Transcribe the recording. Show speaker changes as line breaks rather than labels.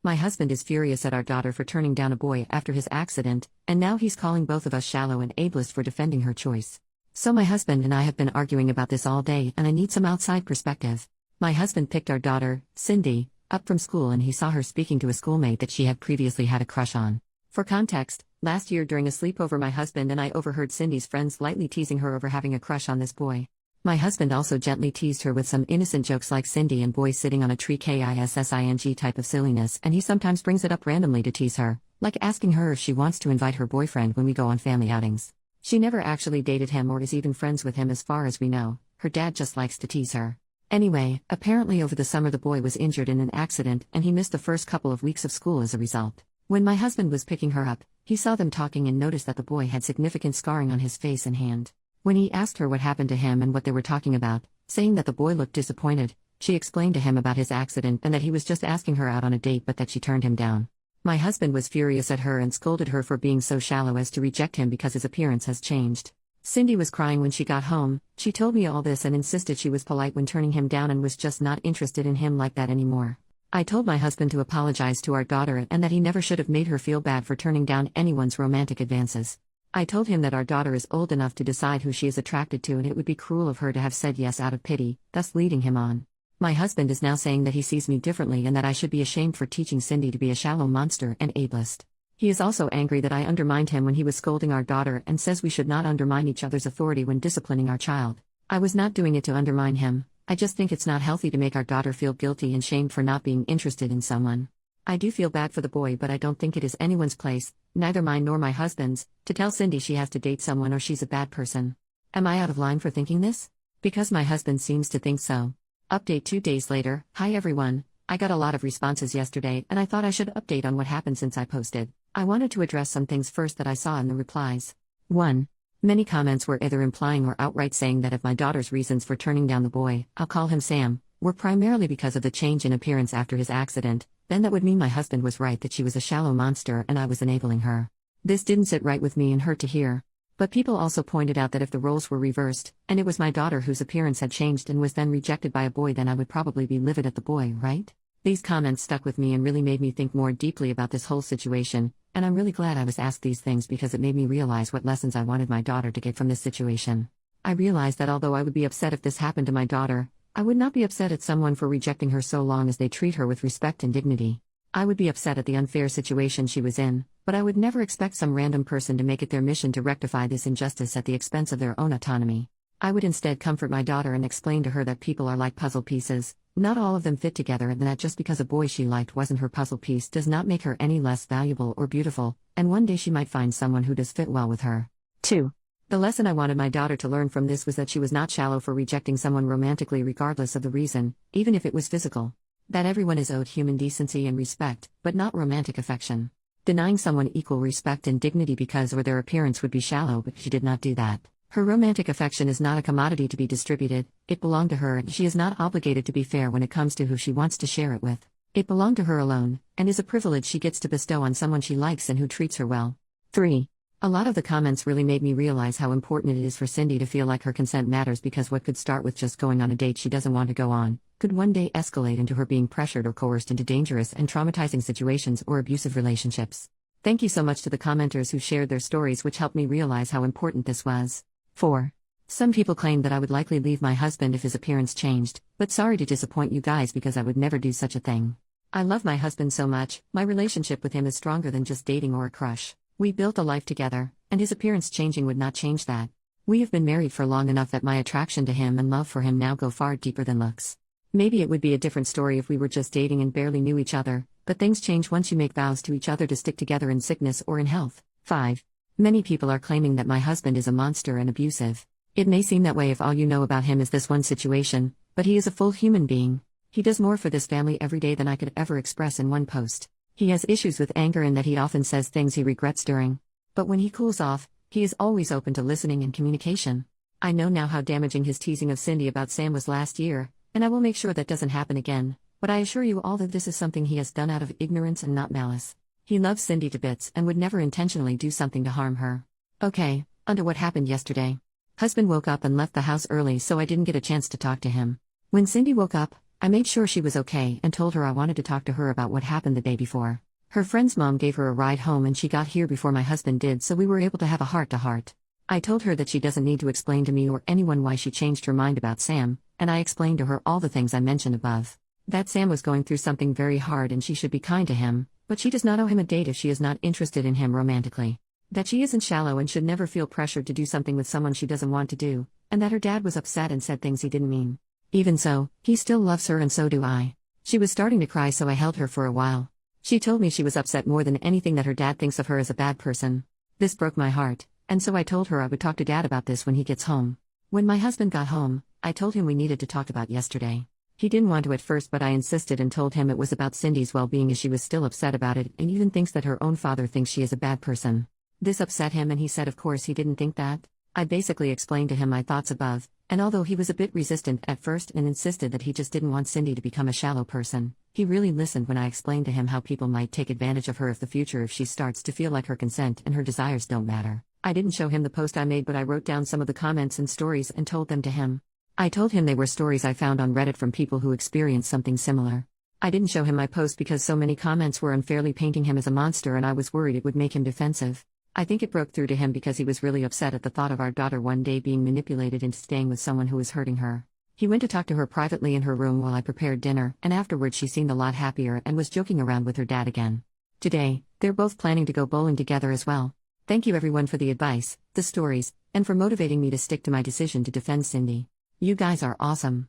My husband is furious at our daughter for turning down a boy after his accident, and now he's calling both of us shallow and ableist for defending her choice. So my husband and I have been arguing about this all day, and I need some outside perspective. My husband picked our daughter, Cindy, up from school, and he saw her speaking to a schoolmate that she had previously had a crush on. For context, last year during a sleepover, my husband and I overheard Cindy's friends lightly teasing her over having a crush on this boy. My husband also gently teased her with some innocent jokes like Cindy and boys sitting on a tree kissing type of silliness, and he sometimes brings it up randomly to tease her, like asking her if she wants to invite her boyfriend when we go on family outings. She never actually dated him or is even friends with him as far as we know. Her dad just likes to tease her. Anyway, apparently over the summer the boy was injured in an accident and he missed the first couple of weeks of school as a result. When my husband was picking her up, he saw them talking and noticed that the boy had significant scarring on his face and hand. When he asked her what happened to him and what they were talking about, saying that the boy looked disappointed, she explained to him about his accident and that he was just asking her out on a date but that she turned him down. My husband was furious at her and scolded her for being so shallow as to reject him because his appearance has changed. Cindy was crying when she got home. She told me all this and insisted she was polite when turning him down and was just not interested in him like that anymore. I told my husband to apologize to our daughter and that he never should have made her feel bad for turning down anyone's romantic advances. I told him that our daughter is old enough to decide who she is attracted to and it would be cruel of her to have said yes out of pity, thus leading him on. My husband is now saying that he sees me differently and that I should be ashamed for teaching Cindy to be a shallow monster and ableist. He is also angry that I undermined him when he was scolding our daughter and says we should not undermine each other's authority when disciplining our child. I was not doing it to undermine him. I just think it's not healthy to make our daughter feel guilty and shamed for not being interested in someone. I do feel bad for the boy, but I don't think it is anyone's place, neither mine nor my husband's, to tell Cindy she has to date someone or she's a bad person. Am I out of line for thinking this? Because my husband seems to think so. Update 2 days later. Hi everyone. I got a lot of responses yesterday and I thought I should update on what happened since I posted. I wanted to address some things first that I saw in the replies. 1. Many comments were either implying or outright saying that if my daughter's reasons for turning down the boy, I'll call him Sam, were primarily because of the change in appearance after his accident, then that would mean my husband was right that she was a shallow monster and I was enabling her. This didn't sit right with me and hurt to hear. But people also pointed out that if the roles were reversed, and it was my daughter whose appearance had changed and was then rejected by a boy, then I would probably be livid at the boy, right? These comments stuck with me and really made me think more deeply about this whole situation, and I'm really glad I was asked these things because it made me realize what lessons I wanted my daughter to get from this situation. I realized that although I would be upset if this happened to my daughter, I would not be upset at someone for rejecting her so long as they treat her with respect and dignity. I would be upset at the unfair situation she was in, but I would never expect some random person to make it their mission to rectify this injustice at the expense of their own autonomy. I would instead comfort my daughter and explain to her that people are like puzzle pieces, not all of them fit together, and that just because a boy she liked wasn't her puzzle piece does not make her any less valuable or beautiful, and one day she might find someone who does fit well with her. 2. The lesson I wanted my daughter to learn from this was that she was not shallow for rejecting someone romantically regardless of the reason, even if it was physical. That everyone is owed human decency and respect, but not romantic affection. Denying someone equal respect and dignity because of their appearance would be shallow, but she did not do that. Her romantic affection is not a commodity to be distributed, it belonged to her and she is not obligated to be fair when it comes to who she wants to share it with. It belonged to her alone, and is a privilege she gets to bestow on someone she likes and who treats her well. 3. A lot of the comments really made me realize how important it is for Cindy to feel like her consent matters, because what could start with just going on a date she doesn't want to go on, could one day escalate into her being pressured or coerced into dangerous and traumatizing situations or abusive relationships. Thank you so much to the commenters who shared their stories, which helped me realize how important this was. 4. Some people claimed that I would likely leave my husband if his appearance changed, but sorry to disappoint you guys because I would never do such a thing. I love my husband so much, my relationship with him is stronger than just dating or a crush. We built a life together, and his appearance changing would not change that. We have been married for long enough that my attraction to him and love for him now go far deeper than looks. Maybe it would be a different story if we were just dating and barely knew each other, but things change once you make vows to each other to stick together in sickness or in health. 5. Many people are claiming that my husband is a monster and abusive. It may seem that way if all you know about him is this one situation, but he is a full human being. He does more for this family every day than I could ever express in one post. He has issues with anger and that he often says things he regrets during. But when he cools off, he is always open to listening and communication. I know now how damaging his teasing of Cindy about Sam was last year, and I will make sure that doesn't happen again, but I assure you all that this is something he has done out of ignorance and not malice. He loves Cindy to bits and would never intentionally do something to harm her. Okay, onto what happened yesterday. Husband woke up and left the house early, so I didn't get a chance to talk to him. When Cindy woke up, I made sure she was okay and told her I wanted to talk to her about what happened the day before. Her friend's mom gave her a ride home and she got here before my husband did, so we were able to have a heart-to-heart. I told her that she doesn't need to explain to me or anyone why she changed her mind about Sam, and I explained to her all the things I mentioned above. That Sam was going through something very hard and she should be kind to him, but she does not owe him a date if she is not interested in him romantically. That she isn't shallow and should never feel pressured to do something with someone she doesn't want to do, and that her dad was upset and said things he didn't mean. Even so, he still loves her and so do I. She was starting to cry, so I held her for a while. She told me she was upset more than anything that her dad thinks of her as a bad person. This broke my heart, and so I told her I would talk to Dad about this when he gets home. When my husband got home, I told him we needed to talk about yesterday. He didn't want to at first, but I insisted and told him it was about Cindy's well-being, as she was still upset about it and even thinks that her own father thinks she is a bad person. This upset him and he said of course he didn't think that. I basically explained to him my thoughts above, and although he was a bit resistant at first and insisted that he just didn't want Cindy to become a shallow person, he really listened when I explained to him how people might take advantage of her if she starts to feel like her consent and her desires don't matter. I didn't show him the post I made, but I wrote down some of the comments and stories and told them to him. I told him they were stories I found on Reddit from people who experienced something similar. I didn't show him my post because so many comments were unfairly painting him as a monster and I was worried it would make him defensive. I think it broke through to him because he was really upset at the thought of our daughter one day being manipulated into staying with someone who was hurting her. He went to talk to her privately in her room while I prepared dinner, and afterwards she seemed a lot happier and was joking around with her dad again. Today, they're both planning to go bowling together as well. Thank you everyone for the advice, the stories, and for motivating me to stick to my decision to defend Cindy. You guys are awesome.